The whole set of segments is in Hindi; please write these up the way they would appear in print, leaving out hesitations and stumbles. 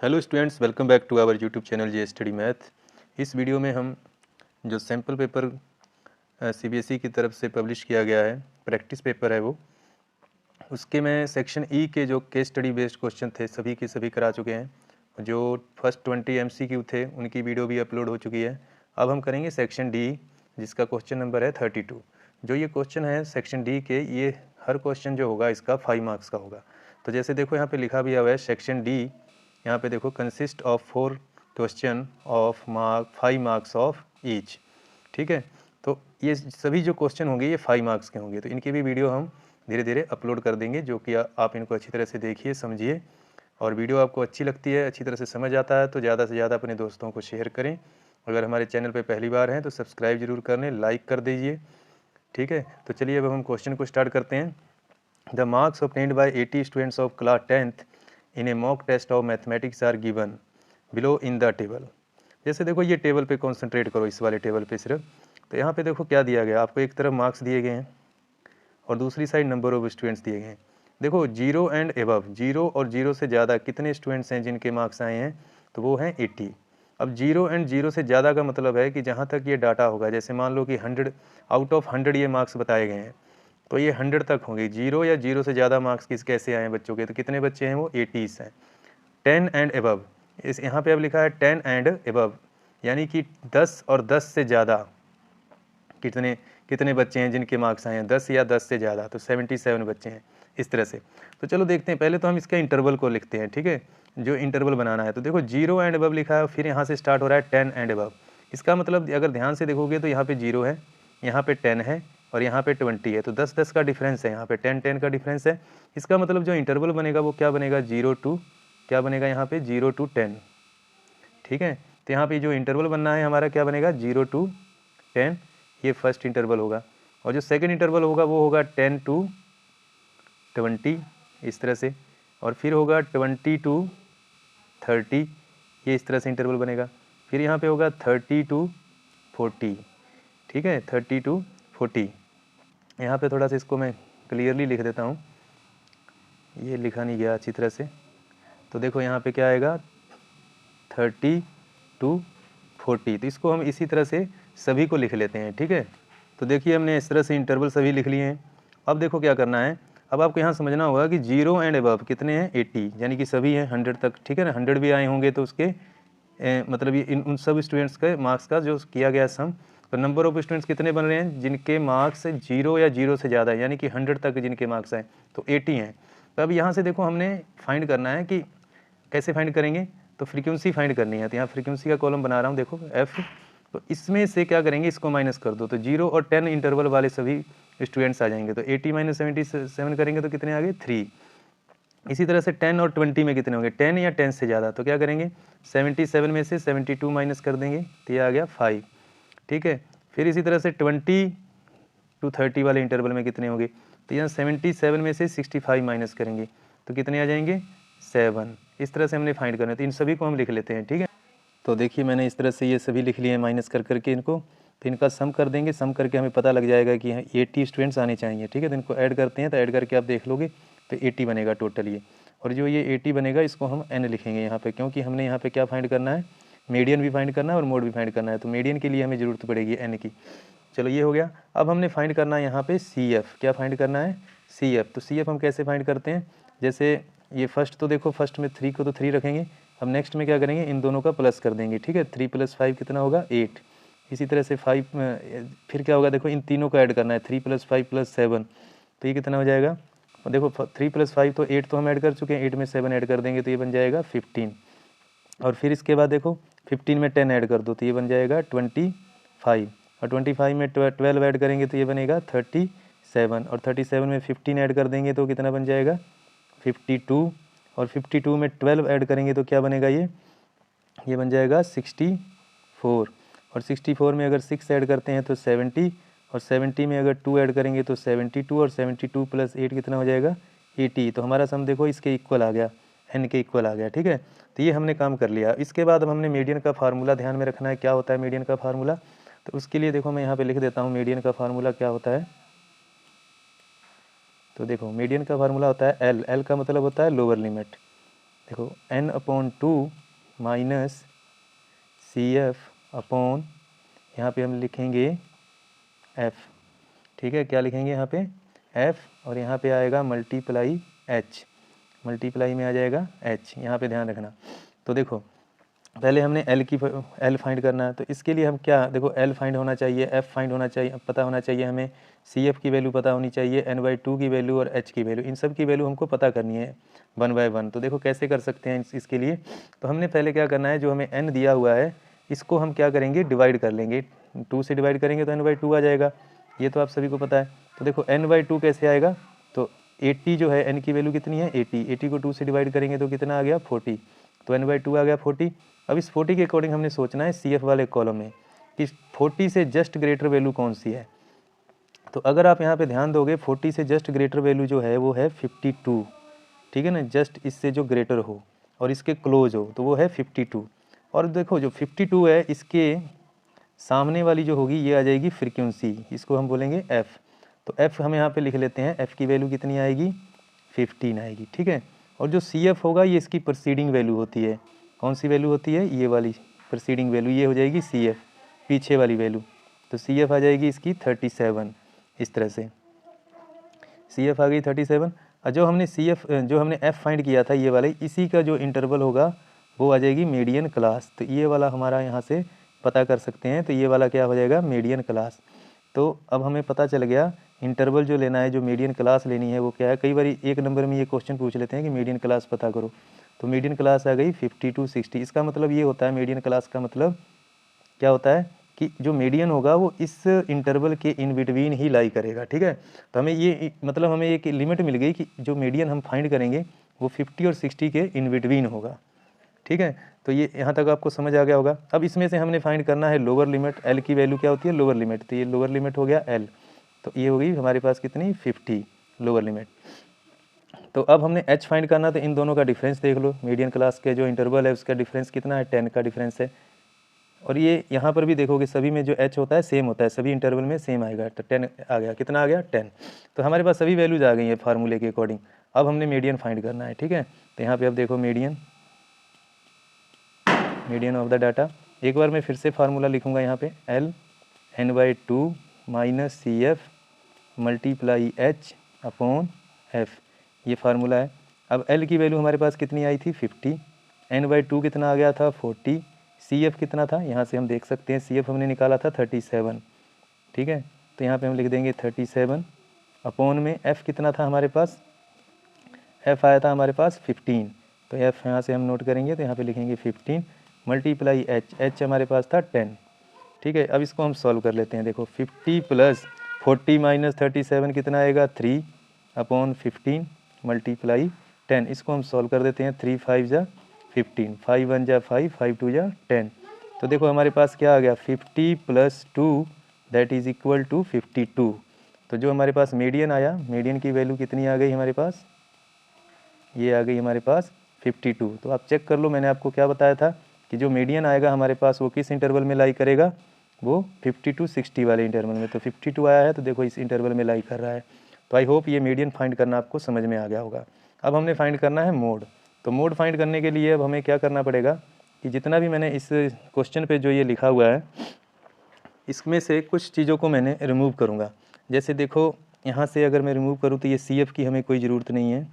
Hello students, welcome back to our YouTube channel J study math. इस वीडियो में हम जो सैम्पल पेपर सीबीएसई की तरफ से पब्लिश किया गया है, प्रैक्टिस पेपर है वो, उसके में सेक्शन ई के जो केस स्टडी बेस्ड क्वेश्चन थे सभी के सभी करा चुके हैं। जो फर्स्ट 20 एमसीक्यू थे उनकी वीडियो भी अपलोड हो चुकी है। अब हम करेंगे सेक्शन डी, जिसका क्वेश्चन नंबर है 32। जो ये क्वेश्चन है सेक्शन डी के, ये हर क्वेश्चन जो होगा इसका 5 मार्क्स का होगा। तो जैसे देखो यहाँ पे लिखा भी हुआ है सेक्शन डी, यहाँ पे देखो consist of 4 question of 5 marks of each. ठीक है, तो ये सभी जो क्वेश्चन होंगे ये 5 मार्क्स के होंगे। तो इनकी भी वीडियो हम धीरे धीरे अपलोड कर देंगे, जो कि आप इनको अच्छी तरह से देखिए, समझिए, और वीडियो आपको अच्छी लगती है, अच्छी तरह से समझ आता है तो ज़्यादा से ज़्यादा अपने दोस्तों को शेयर करें। अगर हमारे चैनल पे पहली बार हैं तो सब्सक्राइब जरूर कर लें, लाइक कर दीजिए। ठीक है, तो चलिए अब हम क्वेश्चन को स्टार्ट करते हैं। The marks obtained by 80 students of class 10th in a mock test of mathematics are given below in the table. जैसे देखो ये टेबल पे कॉन्सेंट्रेट करो, इस वाले टेबल पे सिर्फ। तो यहाँ पे देखो क्या दिया गया आपको, एक तरफ मार्क्स दिए गए हैं और दूसरी साइड नंबर ऑफ स्टूडेंट्स दिए गए हैं। देखो 0 एंड एबव, 0 और 0 से ज़्यादा कितने स्टूडेंट्स हैं जिनके मार्क्स आए हैं, तो वो हैं 80। अब 0 एंड 0 से ज़्यादा का मतलब है कि जहाँ तक ये डाटा होगा, जैसे मान लो कि 100 आउट ऑफ 100 ये मार्क्स बताए गए हैं, तो ये 100 तक होंगे। 0 या 0 से ज़्यादा मार्क्स कैसे आए हैं बच्चों के, तो कितने बच्चे हैं, वो 80 हैं। 10 एंड एबव, इस यहाँ पे अब लिखा है 10 एंड एबव, यानी कि 10 और 10 से ज़्यादा कितने कितने बच्चे हैं जिनके मार्क्स आए हैं, 10 या 10 से ज़्यादा, तो 77 बच्चे हैं इस तरह से। तो चलो देखते हैं, पहले तो हम इसका इंटरवल को लिखते हैं। ठीक है, जो इंटरवल बनाना है, तो देखो 0 एंड एबव लिखा है, फिर यहाँ से स्टार्ट हो रहा है 10 एंड एबव। इसका मतलब अगर ध्यान से देखोगे तो यहाँ पे 0 है, यहाँ पे 10 है और यहाँ पे 20 है, तो 10-10 का डिफरेंस है, यहाँ पे 10-10 का डिफरेंस है। इसका मतलब जो इंटरवल बनेगा वो क्या बनेगा, 0 to क्या बनेगा यहाँ पे 0 to 10। ठीक है, तो यहाँ पे जो इंटरवल बनना है हमारा क्या बनेगा, 0 to 10, ये फर्स्ट इंटरवल होगा। और जो सेकंड इंटरवल होगा वो होगा 10 to 20 इस तरह से, और फिर होगा 20 to 30, ये इस तरह से इंटरवल बनेगा। फिर यहाँ पे होगा 30 to 40। ठीक है, 30 to 40। यहाँ पे थोड़ा सा इसको मैं क्लियरली लिख देता हूँ, ये लिखा नहीं गया अच्छी तरह से। तो देखो यहाँ पे क्या आएगा, 30 to 40, तो इसको हम इसी तरह से सभी को लिख लेते हैं। ठीक है, तो देखिए हमने इस तरह से इंटरवल सभी लिख लिए हैं। अब देखो क्या करना है, अब आपको यहाँ समझना होगा कि 0 एंड अबव कितने हैं, 80, यानी कि सभी हैं 100 तक। ठीक है ना, 100 भी आए होंगे तो उसके मतलब ये उन सब स्टूडेंट्स के मार्क्स का जो किया गया सम। तो नंबर ऑफ स्टूडेंट्स कितने बन रहे हैं जिनके मार्क्स 0 या 0 से ज़्यादा, यानी कि 100 तक जिनके मार्क्स हैं, तो 80 हैं। तो अब यहाँ से देखो हमने फाइंड करना है कि कैसे फाइंड करेंगे, तो फ्रीक्वेंसी फाइंड करनी है। तो यहाँ फ्रीक्वेंसी का कॉलम बना रहा हूँ, देखो एफ। तो इसमें से क्या करेंगे, इसको माइनस कर दो, तो 0 और 10 इंटरवल वाले सभी स्टूडेंट्स आ जाएंगे। तो 80 - 77 करेंगे तो कितने आ गए, 3। इसी तरह से 10 और 20 में कितने होंगे, 10 या 10 से ज़्यादा, तो क्या करेंगे 77 में से 72 माइनस कर देंगे, तो ये आ गया 5। ठीक है, फिर इसी तरह से 20 to 30 वाले इंटरवल में कितने होंगे, तो यहाँ 77 में से 65 माइनस करेंगे तो कितने आ जाएंगे, 7। इस तरह से हमने फाइंड करना है, तो इन सभी को हम लिख लेते हैं। ठीक है, तो देखिए मैंने इस तरह से ये सभी लिख लिए हैं माइनस कर करके इनको। तो इनका सम कर देंगे, सम करके हमें पता लग जाएगा कि 80 स्टूडेंट्स आने चाहिए। ठीक है, तो इनको ऐड करते हैं, तो ऐड करके आप देख लोगे तो 80 बनेगा टोटल ये। और जो ये 80 बनेगा इसको हम n लिखेंगे यहाँ पे, क्योंकि हमने यहाँ पे क्या फाइंड करना है, मीडियन भी फाइंड करना है और मोड भी फाइंड करना है। तो मीडियन के लिए हमें ज़रूरत पड़ेगी n की। चलो ये हो गया। अब हमने फाइंड करना है यहाँ पे CF, क्या फाइंड करना है, CF। तो CF हम कैसे फाइंड करते हैं, जैसे ये फर्स्ट, तो देखो फर्स्ट में 3 को तो 3 रखेंगे, अब नेक्स्ट में क्या करेंगे, इन दोनों का प्लस कर देंगे। ठीक है, 3 + 5 कितना होगा, 8। इसी तरह से 5 फिर क्या होगा, देखो इन तीनों को ऐड करना है, 3 + 5 + 7, तो ये कितना हो जाएगा, और देखो 3 + 5 तो 8 तो हम ऐड कर चुके हैं, 8 में 7 ऐड कर देंगे तो ये बन जाएगा 15। और फिर इसके बाद देखो 15 में 10 ऐड कर दो तो ये बन जाएगा 25, और 25 में 12 ऐड करेंगे तो ये बनेगा 37, और 37 में 15 ऐड कर देंगे तो कितना बन जाएगा 52, और 52 में 12 ऐड करेंगे तो क्या बनेगा, ये बन जाएगा 64, और 64 में अगर 6 ऐड करते हैं तो 70, और 70 में अगर 2 ऐड करेंगे तो 72, और 72 + 8 कितना हो जाएगा 80। तो हमारा सम देखो इसके इक्वल आ गया, n के इक्वल आ गया। ठीक है, तो ये हमने काम कर लिया। इसके बाद अब हमने मीडियन का फार्मूला ध्यान में रखना है, क्या होता है मीडियन का फार्मूला। तो उसके लिए देखो मैं यहाँ पे लिख देता हूँ मीडियन का फार्मूला क्या होता है। तो देखो मीडियन का फार्मूला होता है L का मतलब होता है लोअर लिमिट, देखो n/2 माइनस CF अपॉन, यहाँ पे हम लिखेंगे F, ठीक है, क्या लिखेंगे यहाँ पे F, और यहाँ पे आएगा मल्टीप्लाई H, मल्टीप्लाई में आ जाएगा H, यहाँ पे ध्यान रखना। तो देखो पहले हमने L फाइंड करना है, तो इसके लिए हम क्या, देखो L फाइंड होना चाहिए, F फाइंड होना चाहिए, पता होना चाहिए हमें, CF की वैल्यू पता होनी चाहिए, n/2 की वैल्यू और H की वैल्यू, इन सब की वैल्यू हमको पता करनी है 1 बाय 1। तो देखो कैसे कर सकते हैं इसके लिए, तो हमने पहले क्या करना है, जो हमें n दिया हुआ है इसको हम क्या करेंगे, डिवाइड कर लेंगे, 2 से डिवाइड करेंगे तो n/2 आ जाएगा, ये तो आप सभी को पता है। तो देखो n/2 कैसे आएगा, तो 80 जो है n की वैल्यू कितनी है 80 को 2 से डिवाइड करेंगे तो कितना आ गया 40, तो n/2 आ गया 40। अब इस 40 के अकॉर्डिंग हमने सोचना है CF वाले कॉलम में कि 40 से जस्ट ग्रेटर वैल्यू कौन सी है। तो अगर आप यहाँ पे ध्यान दोगे 40 से जस्ट ग्रेटर वैल्यू जो है वो है 52, ठीक है ना, जस्ट इससे जो ग्रेटर हो और इसके क्लोज हो तो वो है 52। और देखो जो 52 है इसके सामने वाली जो होगी ये आ जाएगी फ्रीक्वेंसी, इसको हम बोलेंगे F। तो F हम यहाँ पे लिख लेते हैं, F की वैल्यू कितनी आएगी 15 आएगी, ठीक है। और जो CF होगा ये इसकी प्रीसीडिंग वैल्यू होती है, कौन सी वैल्यू होती है, ये वाली प्रीसीडिंग वैल्यू, ये हो जाएगी CF पीछे वाली वैल्यू, तो CF आ जाएगी इसकी 37, इस तरह से CF आ गई 37। और जो हमने F फाइंड किया था ये वाले, इसी का जो इंटरवल होगा वो आ जाएगी मीडियन क्लास, तो ये वाला हमारा यहाँ से पता कर सकते हैं, तो ये वाला क्या हो जाएगा मीडियन क्लास। तो अब हमें पता चल गया इंटरवल जो लेना है, जो मीडियन क्लास लेनी है वो क्या है। कई बार एक नंबर में ये क्वेश्चन पूछ लेते हैं कि मीडियन क्लास पता करो, तो मीडियन क्लास आ गई 50 to 60। इसका मतलब ये होता है, मीडियन क्लास का मतलब क्या होता है कि जो मीडियन होगा वो इस इंटरवल के इन बिटवीन ही लाई करेगा, ठीक है। तो हमें ये मतलब हमें एक लिमिट मिल गई कि जो मीडियन हम फाइंड करेंगे वो 50 और 60 के इन बिटवीन होगा, ठीक है। तो ये यहाँ तक आपको समझ आ गया होगा। अब इसमें से हमने फाइंड करना है लोअर लिमिट, L की वैल्यू क्या होती है लोअर लिमिट, तो ये लोअर लिमिट हो गया L, तो ये हो गई हमारे पास कितनी 50 लोअर लिमिट। तो अब हमने H फाइंड करना, तो इन दोनों का डिफरेंस देख लो, मीडियन क्लास के जो इंटरवल है उसका डिफरेंस कितना है 10 का डिफरेंस है। और ये यहाँ पर भी देखोगे सभी में जो H होता है सेम होता है, सभी इंटरवल में सेम आएगा, तो 10 आ गया, कितना आ गया 10। तो हमारे पास सभी वैल्यूज आ गई है फार्मूले के अकॉर्डिंग। अब हमने मीडियन फाइंड करना है, ठीक है। तो यहाँ पे अब देखो मीडियन ऑफ द डाटा, एक बार मैं फिर से फार्मूला लिखूंगा यहाँ पे, L n/2 minus CF multiply H upon F, ये फार्मूला है। अब L की वैल्यू हमारे पास कितनी आई थी 50, n/2 कितना आ गया था 40, CF कितना था यहाँ से हम देख सकते हैं, CF हमने निकाला था 37, ठीक है। तो यहाँ पे हम लिख देंगे 37 अपॉन में F कितना था हमारे पास, F आया था हमारे पास 15, तो F यहाँ से हम नोट करेंगे, तो यहाँ पे लिखेंगे 15 मल्टीप्लाई H हमारे पास था 10, ठीक है। अब इसको हम सॉल्व कर लेते हैं, देखो 50 प्लस 40 माइनस 37 कितना आएगा 3 अपॉन 15 मल्टीप्लाई 10, इसको हम सॉल्व कर देते हैं, 3 5 जा 15, 5 1 जा 5, 5 2 जा 10। तो देखो हमारे पास क्या आ गया 50 plus 2 that is equal to 52। तो जो हमारे पास मीडियन आया, मीडियन की वैल्यू कितनी आ गई हमारे पास, ये आ गई हमारे पास 52। तो आप चेक कर लो, मैंने आपको क्या बताया था कि जो मीडियन आएगा हमारे पास वो किस इंटरवल में लाई करेगा, वो 50 to 60 वाले इंटरवल में। तो 52 आया है तो देखो इस इंटरवल में लाई कर रहा है। तो आई होप ये मीडियन फाइंड करना आपको समझ में आ गया होगा। अब हमने फाइंड करना है मोड। तो मोड फाइंड करने के लिए अब हमें क्या करना पड़ेगा कि जितना भी मैंने इस क्वेश्चन पे जो ये लिखा हुआ है इसमें से कुछ चीज़ों को मैंने रिमूव करूँगा। जैसे देखो यहाँ से अगर मैं रिमूव करूँ तो ये CF की हमें कोई ज़रूरत नहीं है,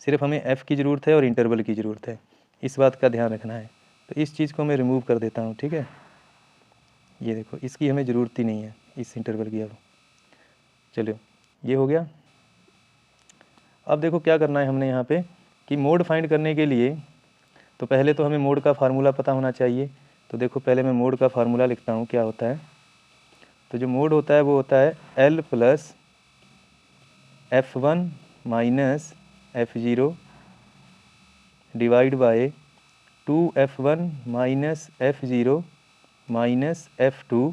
सिर्फ हमें F की ज़रूरत है और इंटरवल की ज़रूरत है, इस बात का ध्यान रखना है। तो इस चीज़ को मैं रिमूव कर देता हूँ, ठीक है। ये देखो इसकी हमें ज़रूरत ही नहीं है इस इंटरवल की। अब चलो ये हो गया। अब देखो क्या करना है हमने यहाँ पे कि मोड फाइंड करने के लिए तो पहले तो हमें मोड का फार्मूला पता होना चाहिए। तो देखो पहले मैं मोड का फार्मूला लिखता हूँ क्या होता है। तो जो मोड होता है वो होता है L plus F1 minus F0 divide by 2F1 minus F0 minus F2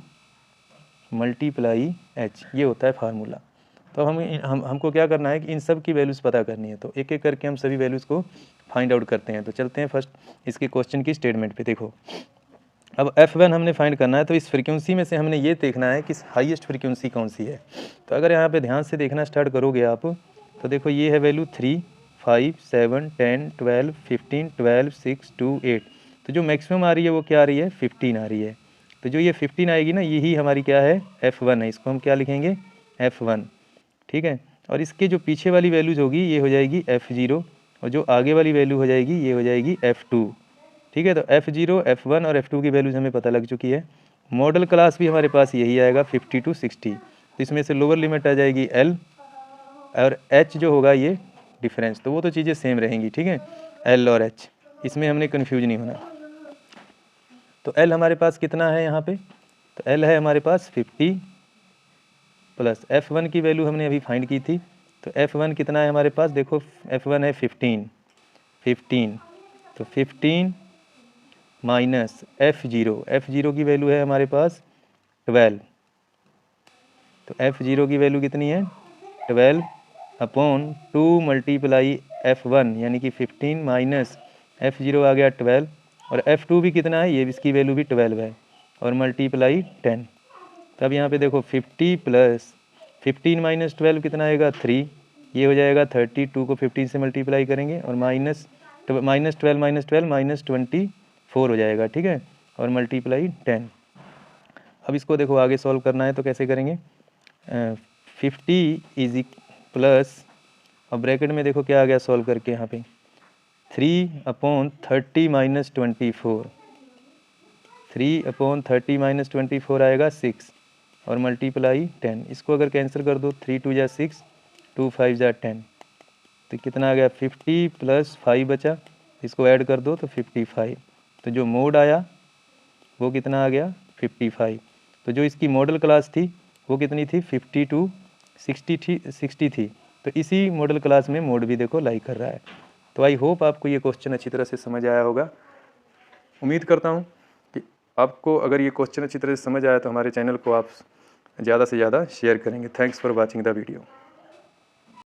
multiply H, ये होता है फार्मूला। तो हमको क्या करना है कि इन सब की वैल्यूज़ पता करनी है। तो एक एक करके हम सभी वैल्यूज़ को फाइंड आउट करते हैं। तो चलते हैं फर्स्ट इसके क्वेश्चन की स्टेटमेंट पे। देखो अब F1 हमने फाइंड करना है, तो इस फ्रीक्वेंसी में से हमने ये देखना है कि हाईएस्ट फ्रीक्वेंसी कौन सी है। तो अगर यहाँ पे ध्यान से देखना स्टार्ट करोगे आप तो देखो ये है वैल्यू 3, 5 7 10 12 15 12 6 2 8। तो जो मैक्सिमम आ रही है वो क्या आ रही है 15 आ रही है। तो जो ये 15 आएगी ना यही हमारी क्या है F1 है, इसको हम क्या लिखेंगे F1, ठीक है। और इसके जो पीछे वाली वैल्यूज होगी ये हो जाएगी F0 और जो आगे वाली वैल्यू हो जाएगी ये हो जाएगी F2, ठीक है। तो F0 F1 और F2 की वैल्यूज हमें पता लग चुकी है। मॉडल क्लास भी हमारे पास यही आएगा 50 to 60। तो इसमें से लोअर लिमिट आ जाएगी L और H जो होगा ये डिफरेंस, तो वो तो चीज़ें सेम रहेंगी, ठीक है, L और H, इसमें हमने कन्फ्यूज नहीं होना। तो L हमारे पास कितना है यहाँ पे, तो L है हमारे पास 50 प्लस F1 की वैल्यू हमने अभी फाइंड की थी। तो F1 कितना है हमारे पास, देखो F1 है 15, तो 15 माइनस F0 की वैल्यू है हमारे पास 12। तो F0 की वैल्यू कितनी है 12 अपॉन 2 मल्टीप्लाई F1 यानी कि 15 माइनस F0 आ गया 12 और F2 भी कितना है, ये इसकी वैल्यू भी 12 है और मल्टीप्लाई 10। तब यहाँ पे देखो 50 प्लस 15 माइनस 12 कितना आएगा 3, ये हो जाएगा 32 को 15 से मल्टीप्लाई करेंगे और माइनस 12 माइनस 12 माइनस 24 हो जाएगा, ठीक है, और मल्टीप्लाई 10। अब इसको देखो आगे सॉल्व करना है तो कैसे करेंगे, 50 इज प्लस, अब ब्रैकेट में देखो क्या आ गया सॉल्व करके यहाँ पे 3/30 माइनस 24, 3/30 माइनस 24 आएगा 6 और मल्टीप्लाई 10। इसको अगर कैंसिल कर दो 3 2 जा 6, 2 5 जा 10, तो कितना आ गया 50 प्लस 5 बचा, इसको ऐड कर दो तो 55। तो जो मोड आया वो कितना आ गया 55। तो जो इसकी मॉडल क्लास थी वो कितनी थी 50 to 60 थी। तो इसी मॉडल क्लास में मोड भी देखो लाइक कर रहा है। तो आई होप आपको ये क्वेश्चन अच्छी तरह से समझ आया होगा। उम्मीद करता हूँ कि आपको अगर ये क्वेश्चन अच्छी तरह से समझ आया तो हमारे चैनल को आप ज़्यादा से ज़्यादा शेयर करेंगे। Thanks for watching the video.